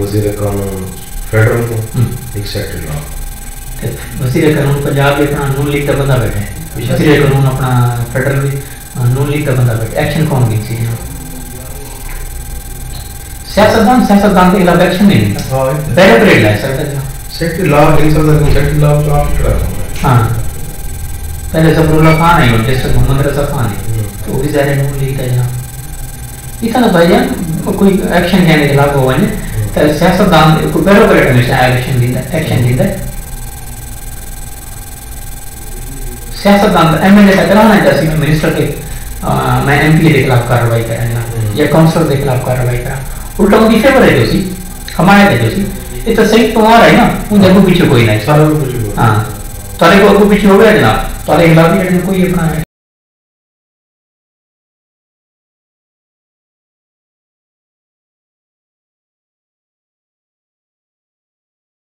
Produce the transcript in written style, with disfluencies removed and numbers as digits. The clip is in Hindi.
वज़ीर कानून फेडरल को एक सेक्रेटरी लॉ वज़ीर कानून पंजाब के अपना नून लीग का बंदा बैठा है, वज़ीर कानून अपना फेडरल नून लीग का बंदा बैठा। एक्शन कौन की चीज़ सियासतदान के खिलाफ एक्शन नहीं लेता, बैरिकेड है सेक्रेटरी लॉ नहीं सकता, सेक्रेटरी लॉ तो आप खड़ा है। हाँ पहले ज़फरुल्लाह खान है और जैसे मोहम्मद रज़ा खान है, तो वो भी ज़ाहिर नून लीग का जनाब इतना भाईजान कोई एक्शन कहने के खिलाफ हो वने तो सियासतदान को बैरिकेड हमेशा एक्शन दींदा सियासतदान एमएलए का कराना चाहिए मिनिस्टर के मैं एमपी के खिलाफ कार्रवाई करना या काउंसलर के खिलाफ कार्रवाई करा, उल्टा उनकी फेवर है जोसी हमायत है जोसी ये तो सही तुम्हारा है ना, उन जगह पीछे कोई नहीं। सारा को पीछे हाँ तारे को अगू पीछे हो गया जनाब, तारे खिलाफ कोई अपना